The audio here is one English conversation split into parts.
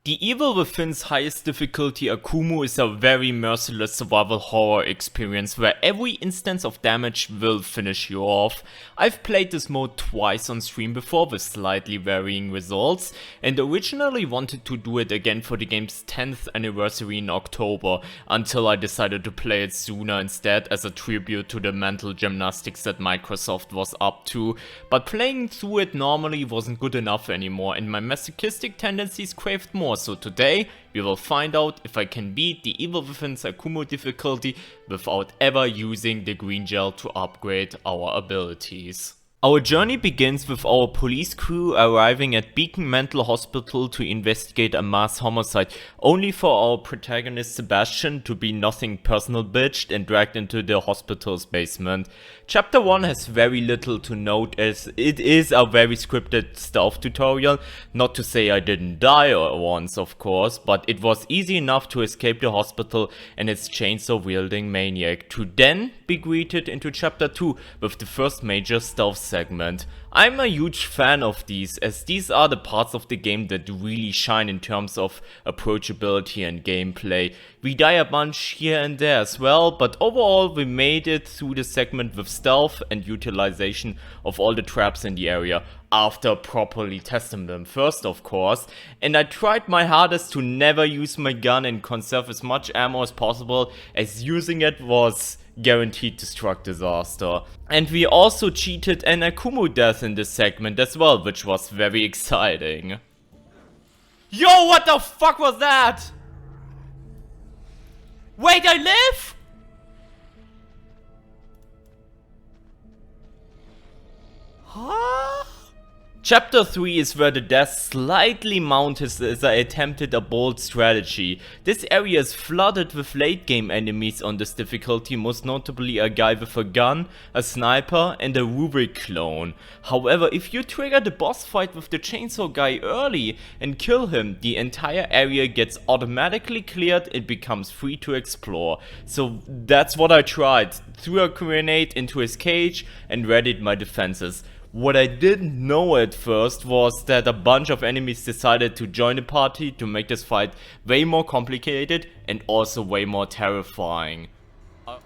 The Evil Within's highest difficulty Akumu is a very merciless survival horror experience where every instance of damage will finish you off. I've played this mode twice on stream before with slightly varying results, and originally wanted to do it again for the game's 10th anniversary in October, until I decided to play it sooner instead as a tribute to the mental gymnastics that Microsoft was up to, but playing through it normally wasn't good enough anymore and my masochistic tendencies craved more. So today we will find out if I can beat the Evil Within's Akumu difficulty without ever using the green gel to upgrade our abilities. Our journey begins with our police crew arriving at Beacon Mental Hospital to investigate a mass homicide, only for our protagonist Sebastian to be nothing personal bitched and dragged into the hospital's basement. Chapter 1 has very little to note as it is a very scripted stealth tutorial, not to say I didn't die once of course, but it was easy enough to escape the hospital and its chainsaw wielding maniac, to then be greeted into Chapter 2 with the first major stealth segment. I'm a huge fan of these, as these are the parts of the game that really shine in terms of approachability and gameplay. We die a bunch here and there as well, but overall we made it through the segment with stealth and utilization of all the traps in the area, after properly testing them first of course, and I tried my hardest to never use my gun and conserve as much ammo as possible, as using it was guaranteed to struck disaster. And we also cheated an Akumu death in this segment as well, which was very exciting. Yo, what the fuck was that? Wait, I live? Huh? Chapter 3 is where the death slightly mounted as I attempted a bold strategy. This area is flooded with late game enemies on this difficulty, most notably a guy with a gun, a sniper and a Rubik clone. However, if you trigger the boss fight with the chainsaw guy early and kill him, the entire area gets automatically cleared and becomes free to explore. So that's what I tried, threw a grenade into his cage and readied my defenses. What I didn't know at first was that a bunch of enemies decided to join the party to make this fight way more complicated and also way more terrifying. Ah!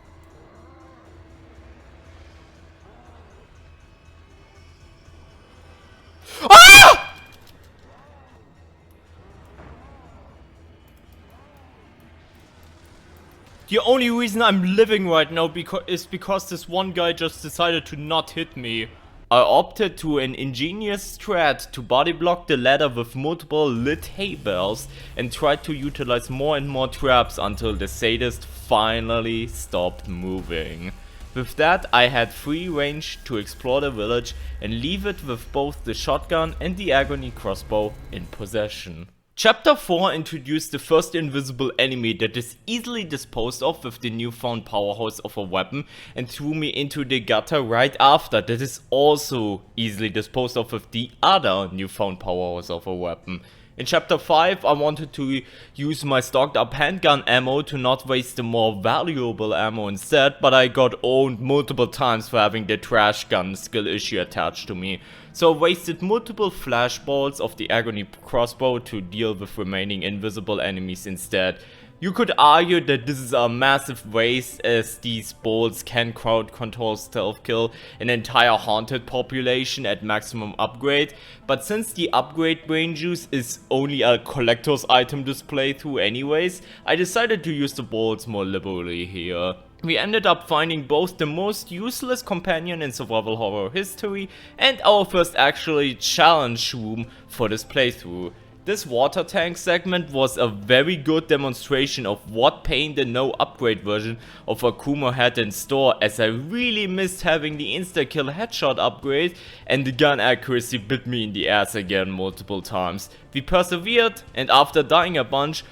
The only reason I'm living right now is because this one guy just decided to not hit me. I opted to an ingenious strat to body block the ladder with multiple lit hay bales and tried to utilize more and more traps until the sadist finally stopped moving. With that, I had free range to explore the village and leave it with both the shotgun and the agony crossbow in possession. Chapter 4 introduced the first invisible enemy that is easily disposed of with the newfound powerhouse of a weapon, and threw me into the gutter right after that is also easily disposed of with the other newfound powerhouse of a weapon. In Chapter 5 I wanted to use my stocked up handgun ammo to not waste the more valuable ammo instead, but I got owned multiple times for having the trash gun skill issue attached to me. So I wasted multiple flashballs of the agony crossbow to deal with remaining invisible enemies instead. You could argue that this is a massive waste, as these bolts can crowd control stealth kill an entire haunted population at maximum upgrade, but since the upgrade brain juice is only a collector's item display through anyways, I decided to use the bolts more liberally here. We ended up finding both the most useless companion in survival horror history and our first actually challenge room for this playthrough. This water tank segment was a very good demonstration of what pain the no upgrade version of Akumu had in store, as I really missed having the insta-kill headshot upgrade and the gun accuracy bit me in the ass again multiple times. We persevered, and after dying a bunch,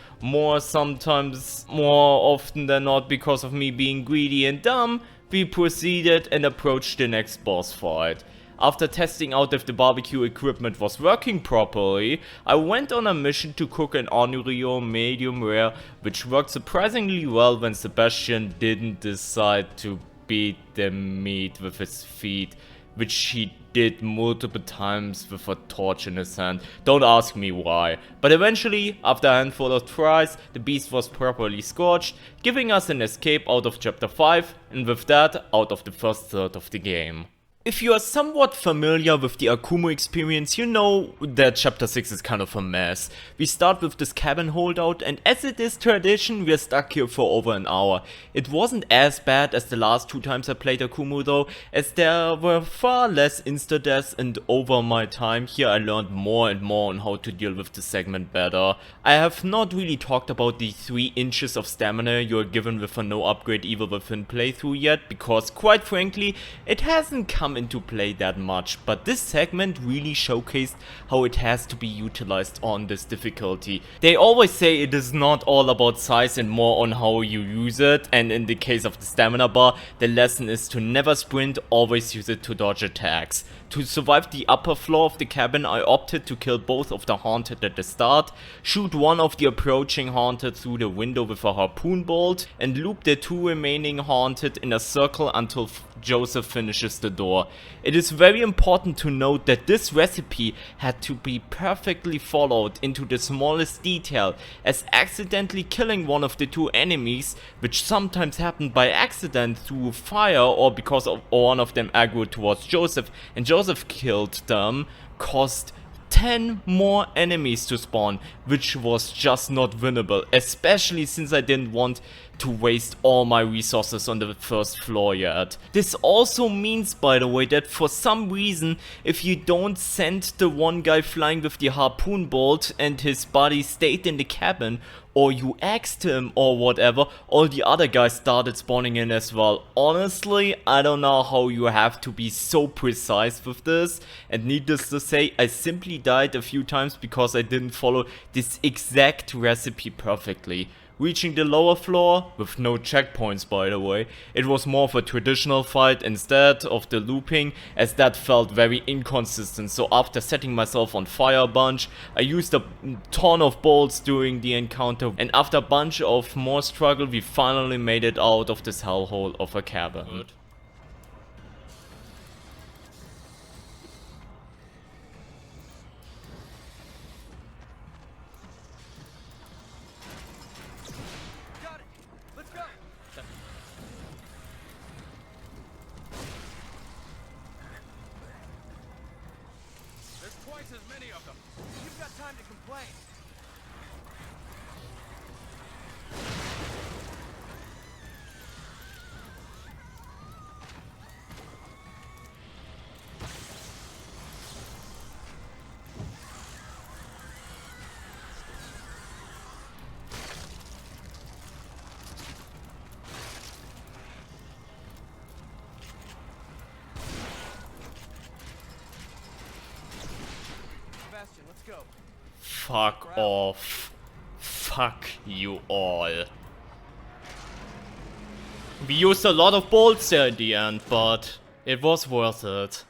sometimes more often than not because of me being greedy and dumb, we proceeded and approached the next boss fight. After testing out if the barbecue equipment was working properly, I went on a mission to cook an Onryo medium rare, which worked surprisingly well when Sebastian didn't decide to beat the meat with his feet. which he did multiple times with a torch in his hand. Don't ask me why. But eventually, after a handful of tries, the beast was properly scorched, giving us an escape out of chapter 5, and with that, out of the first third of the game. If you are somewhat familiar with the Akumu experience, you know that chapter 6 is kind of a mess. We start with this cabin holdout, and as it is tradition, we are stuck here for over an hour. It wasn't as bad as the last 2 times I played Akumu though, as there were far less insta-deaths, and over my time here I learned more and more on how to deal with the segment better. I have not really talked about the 3 inches of stamina you are given with a no upgrade Evil Within playthrough yet, because quite frankly, it hasn't come into play that much, but this segment really showcased how it has to be utilized on this difficulty. They always say it is not all about size and more on how you use it, and in the case of the stamina bar, the lesson is to never sprint, always use it to dodge attacks. To survive the upper floor of the cabin, I opted to kill both of the haunted at the start, shoot one of the approaching haunted through the window with a harpoon bolt, and loop the 2 remaining haunted in a circle until Joseph finishes the door. It is very important to note that this recipe had to be perfectly followed into the smallest detail, as accidentally killing one of the 2 enemies, which sometimes happened by accident through fire or because one of them aggroed towards Joseph and Joseph killed them, caused 10 more enemies to spawn, which was just not winnable, especially since I didn't want to waste all my resources on the first floor yet. This also means, by the way, that for some reason, if you don't send the one guy flying with the harpoon bolt and his body stayed in the cabin, or you axed him or whatever, all the other guys started spawning in as well. Honestly, I don't know how you have to be so precise with this, and needless to say, I simply died a few times because I didn't follow this exact recipe perfectly. Reaching the lower floor, with no checkpoints by the way, it was more of a traditional fight instead of the looping, as that felt very inconsistent. So after setting myself on fire a bunch, I used a ton of bolts during the encounter, and after a bunch of more struggle, we finally made it out of this hellhole of a cabin. Good. As many of them. You've got time to complain. Let's go. Fuck off. Fuck you all. We used a lot of bolts there in the end, but it was worth it.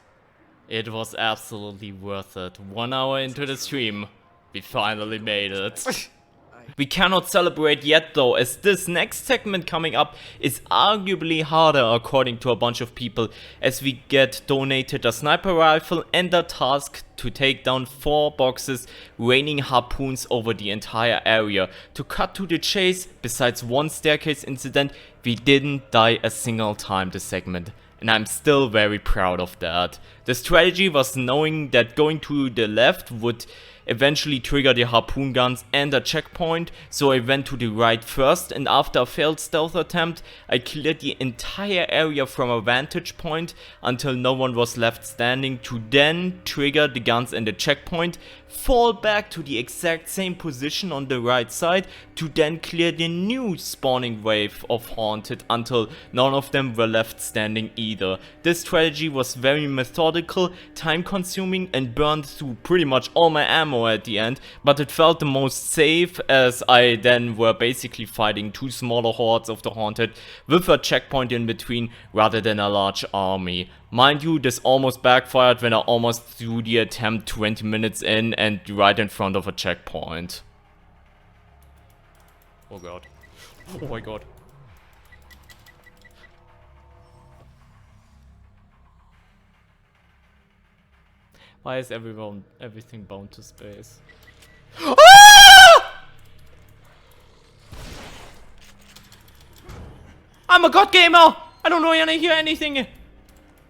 It was absolutely worth it. 1 hour into the stream, we finally made it. We cannot celebrate yet though, as this next segment coming up is arguably harder according to a bunch of people, as we get donated a sniper rifle and a task to take down 4 boxes raining harpoons over the entire area. To cut to the chase, besides one staircase incident, we didn't die a single time this segment, and I'm still very proud of that. The strategy was knowing that going to the left would eventually trigger the harpoon guns and a checkpoint, so I went to the right first, and after a failed stealth attempt, I cleared the entire area from a vantage point until no one was left standing, to then trigger the guns and the checkpoint, fall back to the exact same position on the right side, to then clear the new spawning wave of haunted until none of them were left standing either. This strategy was very methodical, time consuming, and burned through pretty much all my ammo at the end, but it felt the most safe, as I then were basically fighting 2 smaller hordes of the haunted with a checkpoint in between rather than a large army. Mind you, this almost backfired when I almost threw the attempt 20 minutes in and right in front of a checkpoint. Oh god. Oh my god. Why is everything bound to space? Ah! I'm a god gamer! I don't know anything!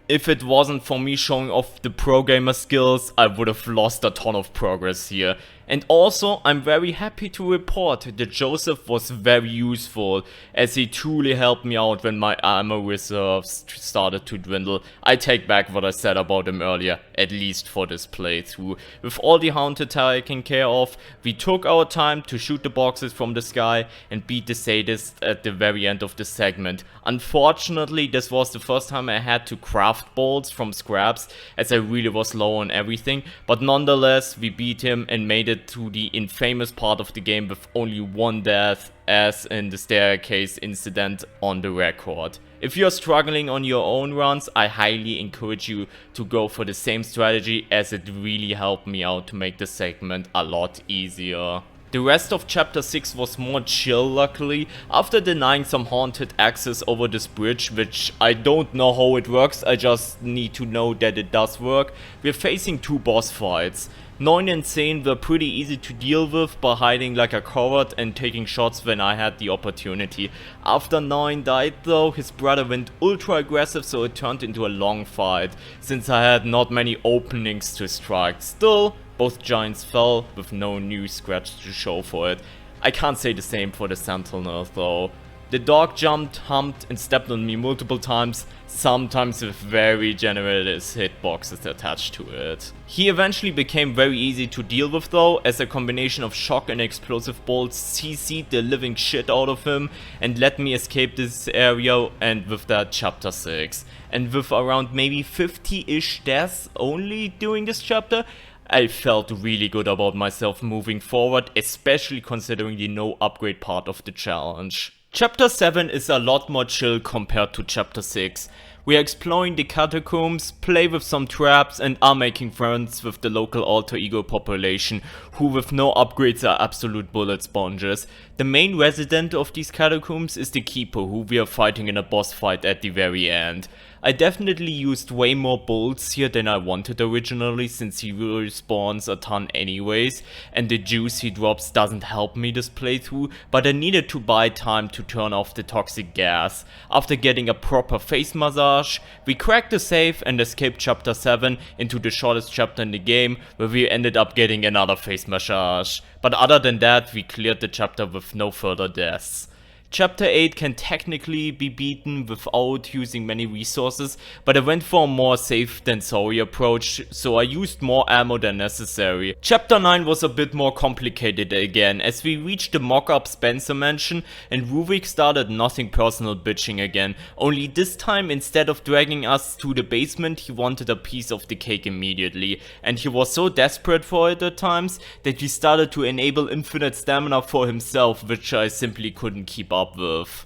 If it wasn't for me showing off the pro gamer skills, I would have lost a ton of progress here. And also, I'm very happy to report that Joseph was very useful, as he truly helped me out when my ammo reserves started to dwindle. I take back what I said about him earlier, at least for this playthrough. With all the haunted taken care of, we took our time to shoot the boxes from the sky and beat the sadist at the very end of the segment. Unfortunately, this was the first time I had to craft bolts from scraps, as I really was low on everything, but nonetheless, we beat him and made it to the infamous part of the game with only one death, as in the staircase incident on the record. If you're struggling on your own runs, I highly encourage you to go for the same strategy, as it really helped me out to make the segment a lot easier. The rest of chapter 6 was more chill luckily, after denying some haunted access over this bridge, which I don't know how it works, I just need to know that it does work. We're facing 2 boss fights. 9 and Sane were pretty easy to deal with by hiding like a coward and taking shots when I had the opportunity. After 9 died though, his brother went ultra aggressive, so it turned into a long fight, since I had not many openings to strike. Still, both giants fell with no new scratch to show for it. I can't say the same for the Sentinel though. The dog jumped, humped and stepped on me multiple times, sometimes with very generous hitboxes attached to it. He eventually became very easy to deal with though, as a combination of shock and explosive bolts CC'd the living shit out of him and let me escape this area, and with that chapter 6. And with around maybe 50-ish deaths only during this chapter, I felt really good about myself moving forward, especially considering the no upgrade part of the challenge. Chapter 7 is a lot more chill compared to chapter 6. We are exploring the catacombs, play with some traps and are making friends with the local alter ego population, who with no upgrades are absolute bullet sponges. The main resident of these catacombs is the Keeper, who we are fighting in a boss fight at the very end. I definitely used way more bolts here than I wanted originally, since he respawns a ton anyways, and the juice he drops doesn't help me this playthrough, but I needed to buy time to turn off the toxic gas. After getting a proper face massage, we cracked the safe and escaped chapter 7 into the shortest chapter in the game, where we ended up getting another face massage. But other than that, we cleared the chapter with no further deaths. Chapter 8 can technically be beaten without using many resources, but I went for a more safe than sorry approach, so I used more ammo than necessary. Chapter 9 was a bit more complicated again, as we reached the mock-up Spencer mansion and Ruvik started nothing personal bitching again, only this time instead of dragging us to the basement, he wanted a piece of the cake immediately, and he was so desperate for it at times that he started to enable infinite stamina for himself, which I simply couldn't keep up with.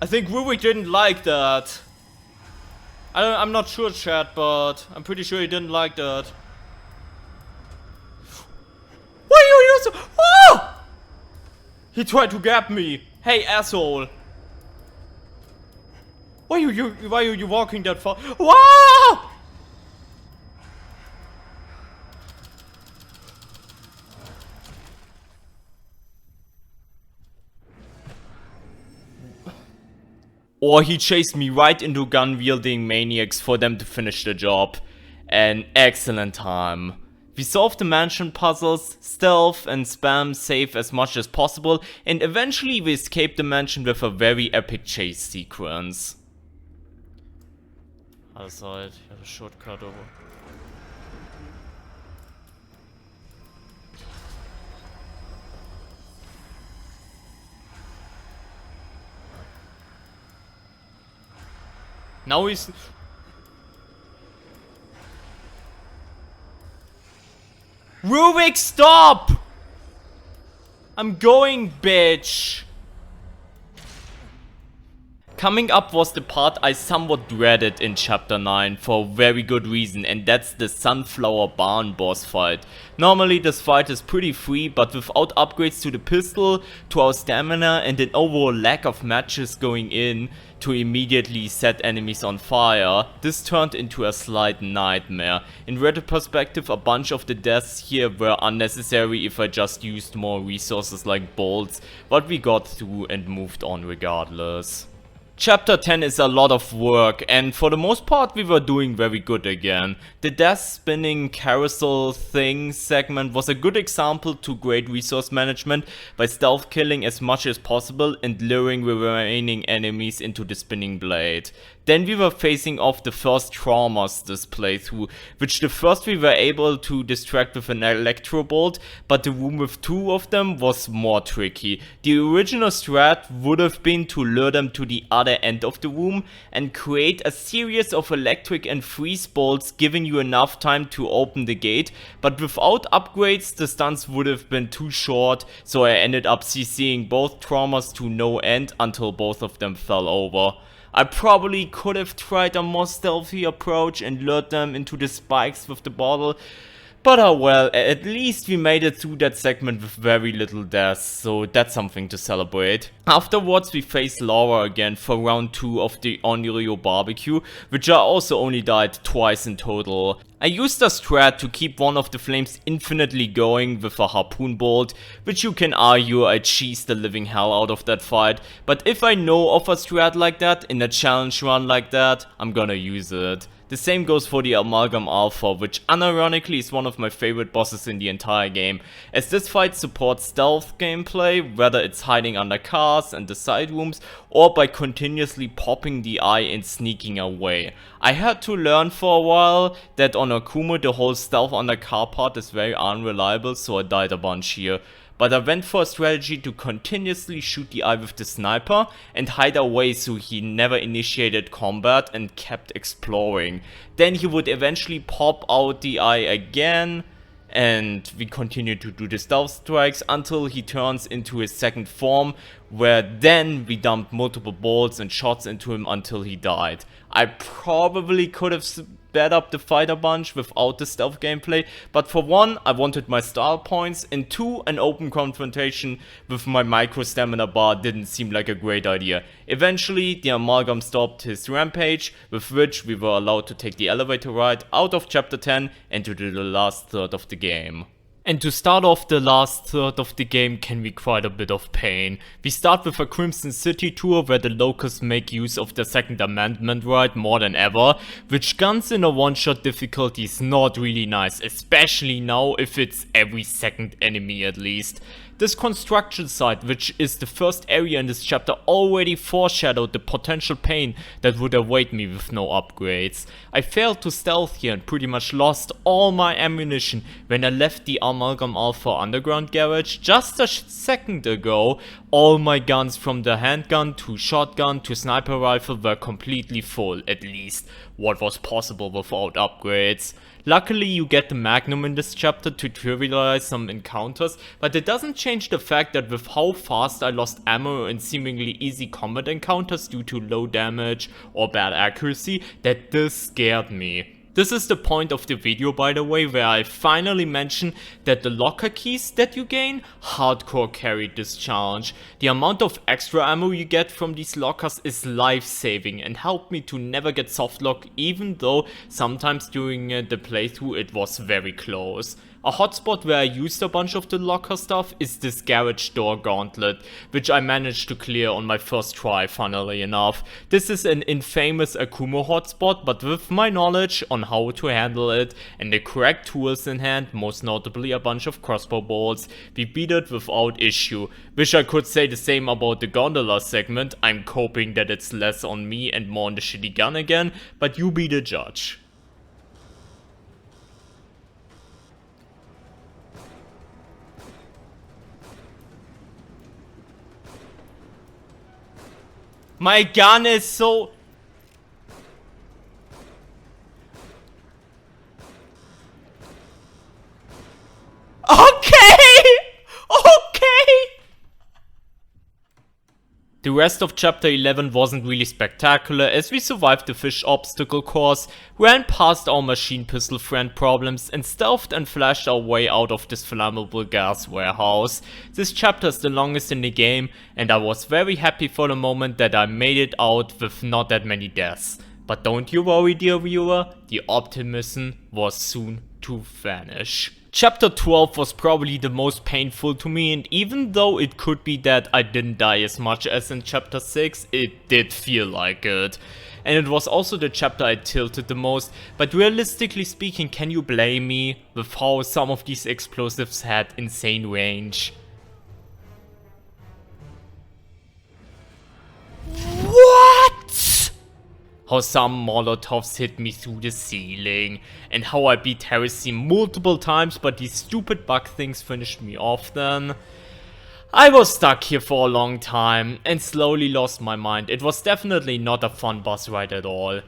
I think Rubik didn't like that. I'm not sure, chat, but I'm pretty sure he didn't like that. Why are you so— oh! He tried to gap me. Hey, asshole. Why are you walking that far? Wow! Or he chased me right into gun-wielding maniacs for them to finish the job. An excellent time. We solved the mansion puzzles, stealth and spam save as much as possible, and eventually we escaped the mansion with a very epic chase sequence. Other side, you have a shortcut over. Now he's— Rubik, stop! I'm going, bitch! Coming up was the part I somewhat dreaded in chapter 9 for a very good reason, and that's the Sunflower Barn boss fight. Normally this fight is pretty free, but without upgrades to the pistol, to our stamina and an overall lack of matches going in to immediately set enemies on fire, this turned into a slight nightmare. In retrospective, a bunch of the deaths here were unnecessary if I just used more resources like bolts, but we got through and moved on regardless. Chapter 10 is a lot of work, and for the most part we were doing very good again. The death spinning carousel thing segment was a good example to great resource management by stealth killing as much as possible and luring the remaining enemies into the spinning blade. Then we were facing off the first traumas this playthrough, which the first we were able to distract with an electro bolt, but the room with 2 of them was more tricky. The original strat would have been to lure them to the other end of the room and create a series of electric and freeze bolts, giving you enough time to open the gate, but without upgrades the stunts would have been too short, so I ended up CCing both traumas to no end until both of them fell over. I probably could have tried a more stealthy approach and lured them into the spikes with the bottle, but oh well, at least we made it through that segment with very little deaths, so that's something to celebrate. Afterwards we faced Laura again for round 2 of the Onryo barbecue, which I also only died twice in total. I used a strat to keep one of the flames infinitely going with a harpoon bolt, which you can argue I cheesed the living hell out of that fight, but if I know of a strat like that in a challenge run like that, I'm gonna use it. The same goes for the Amalgam Alpha, which unironically is one of my favorite bosses in the entire game, as this fight supports stealth gameplay, whether it's hiding under cars and the side rooms, or by continuously popping the eye and sneaking away. I had to learn for a while that on Akumu the whole stealth under car part is very unreliable, so I died a bunch here. But I went for a strategy to continuously shoot the eye with the sniper and hide away so he never initiated combat and kept exploring. Then he would eventually pop out the eye again, and we continued to do the stealth strikes until he turns into his second form, where then we dumped multiple bolts and shots into him until he died. I probably could have sped up the fight a bunch without the stealth gameplay, but for 1, I wanted my style points, and 2, an open confrontation with my micro stamina bar didn't seem like a great idea. Eventually, the Amalgam stopped his rampage, with which we were allowed to take the elevator ride out of chapter 10 and to the last third of the game. And to start off the last third of the game can be quite a bit of pain. We start with a Crimson City tour where the locusts make use of the second amendment right more than ever, which guns in a one-shot difficulty is not really nice, especially now if it's every second enemy at least. This construction site, which is the first area in this chapter, already foreshadowed the potential pain that would await me with no upgrades. I failed to stealth here and pretty much lost all my ammunition when I left the Amalgam Alpha underground garage just a second ago. All my guns from the handgun to shotgun to sniper rifle were completely full, at least what was possible without upgrades. Luckily you get the Magnum in this chapter to trivialize some encounters, but it doesn't change the fact that with how fast I lost ammo in seemingly easy combat encounters due to low damage or bad accuracy, that this scared me. This is the point of the video, by the way, where I finally mention that the locker keys that you gain hardcore carried this challenge. The amount of extra ammo you get from these lockers is life-saving and helped me to never get softlock, even though sometimes during the playthrough it was very close. A hotspot where I used a bunch of the locker stuff is this garage door gauntlet, which I managed to clear on my first try, funnily enough. This is an infamous Akumu hotspot, but with my knowledge on how to handle it and the correct tools in hand, most notably a bunch of crossbow bolts, we beat it without issue. Wish I could say the same about the gondola segment. I'm hoping that it's less on me and more on the shitty gun again, but you be the judge. My gun is so... Okay! Okay! The rest of chapter 11 wasn't really spectacular as we survived the fish obstacle course, ran past our machine pistol friend problems and stealthed and flashed our way out of this flammable gas warehouse. This chapter is the longest in the game and I was very happy for the moment that I made it out with not that many deaths. But don't you worry, dear viewer, the optimism was soon to vanish. Chapter 12 was probably the most painful to me, and even though it could be that I didn't die as much as in chapter 6, it did feel like it. And it was also the chapter I tilted the most, but realistically speaking, can you blame me with how some of these explosives had insane range? What? How some molotovs hit me through the ceiling, and how I beat Heresy multiple times but these stupid bug things finished me off then. I was stuck here for a long time and slowly lost my mind. It was definitely not a fun boss ride at all.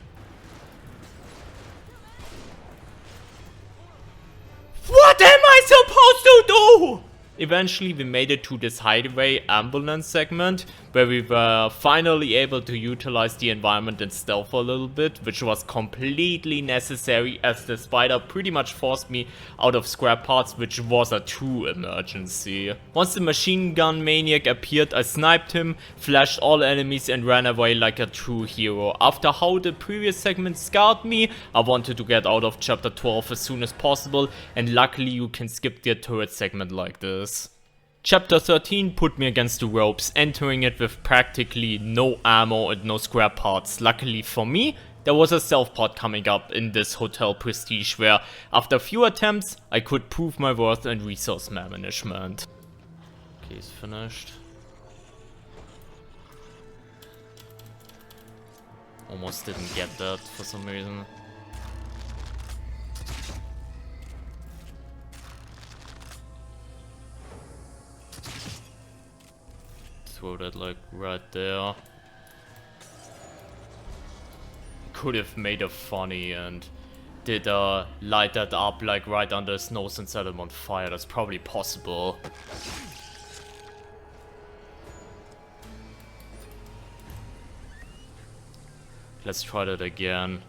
What am I supposed to do? Eventually we made it to this hideaway ambulance segment, where we were finally able to utilize the environment and stealth a little bit, which was completely necessary as the spider pretty much forced me out of scrap parts, which was a true emergency. Once the machine gun maniac appeared, I sniped him, flashed all enemies and ran away like a true hero. After how the previous segment scarred me, I wanted to get out of chapter 12 as soon as possible, and luckily you can skip the turret segment like this. Chapter 13 put me against the ropes, entering it with practically no ammo and no scrap parts. Luckily for me, there was a stealth pod coming up in this Hotel Prestige where, after a few attempts, I could prove my worth and resource management. Okay, he's finished. Almost didn't get that for some reason. Throw that like right there. Could have made it funny and did light that up like right under his nose and set him on fire. That's probably possible. Let's try that again.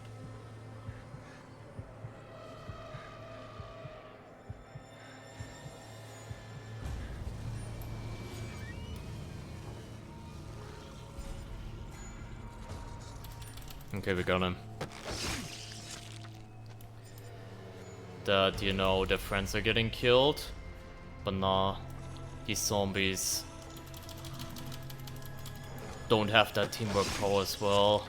Okay, we got him. That, you know, their friends are getting killed. But nah, these zombies don't have that teamwork power as well.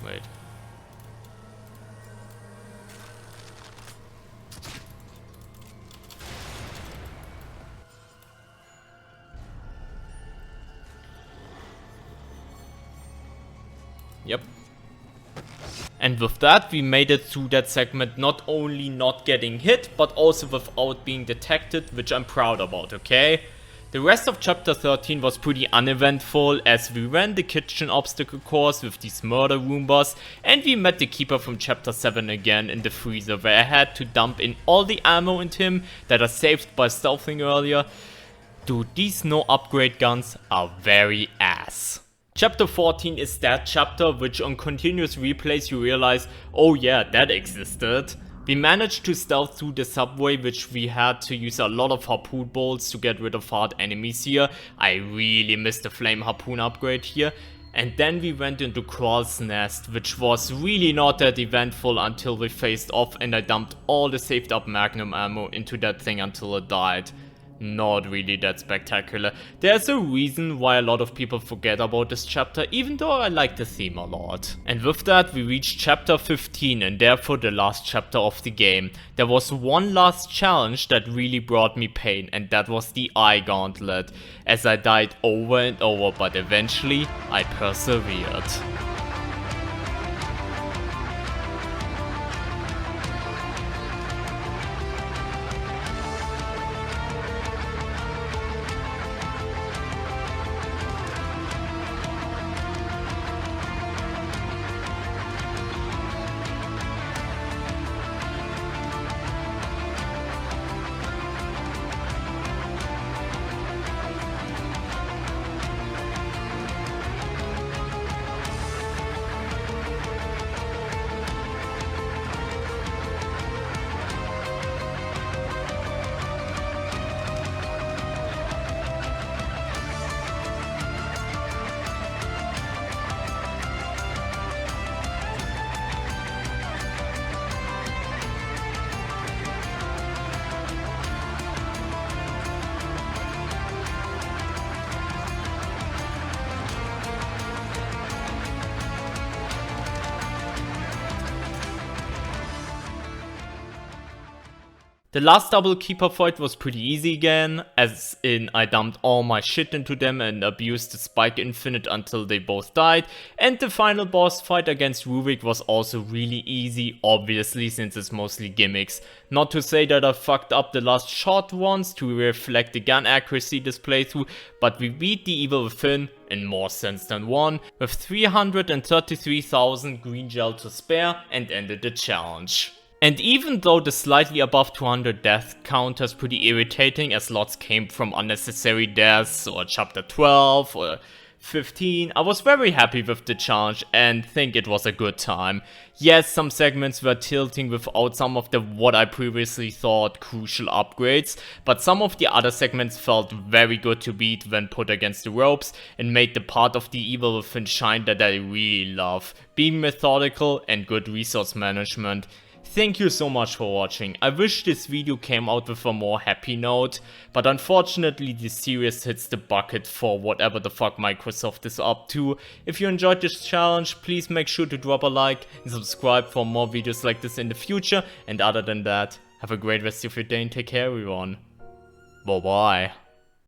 Wait. Yep. And with that, we made it through that segment, not only not getting hit, but also without being detected, which I'm proud about, okay? The rest of chapter 13 was pretty uneventful, as we ran the kitchen obstacle course with these murder Roombas, and we met the keeper from chapter 7 again in the freezer, where I had to dump in all the ammo into him that I saved by stealthing earlier. Dude, these no upgrade guns are very ass. Chapter 14 is that chapter which on continuous replays you realize, oh yeah, that existed. We managed to stealth through the subway, which we had to use a lot of harpoon bolts to get rid of hard enemies here. I really missed the flame harpoon upgrade here. And then we went into Crawl's Nest, which was really not that eventful until we faced off and I dumped all the saved up magnum ammo into that thing until it died. Not really that spectacular. There's a reason why a lot of people forget about this chapter, even though I like the theme a lot. And with that we reached chapter 15 and therefore the last chapter of the game. There was one last challenge that really brought me pain, and that was the eye gauntlet, as I died over and over, but eventually I persevered. The last double keeper fight was pretty easy again, as in I dumped all my shit into them and abused the spike infinite until they both died, and the final boss fight against Ruvik was also really easy, obviously since it's mostly gimmicks. Not to say that I fucked up the last shot ones to reflect the gun accuracy this playthrough, but we beat the Evil Within in more sense than one, with 333,000 green gel to spare and ended the challenge. And even though the slightly above 200 death count is pretty irritating as lots came from unnecessary deaths or chapter 12 or 15, I was very happy with the challenge and think it was a good time. Yes, some segments were tilting without some of the what I previously thought crucial upgrades, but some of the other segments felt very good to beat when put against the ropes and made the part of the Evil Within shine that I really love, being methodical and good resource management. Thank you so much for watching. I wish this video came out with a more happy note, but unfortunately this series hits the bucket for whatever the fuck Microsoft is up to. If you enjoyed this challenge, please make sure to drop a like and subscribe for more videos like this in the future, and other than that, have a great rest of your day and take care everyone. Bye bye.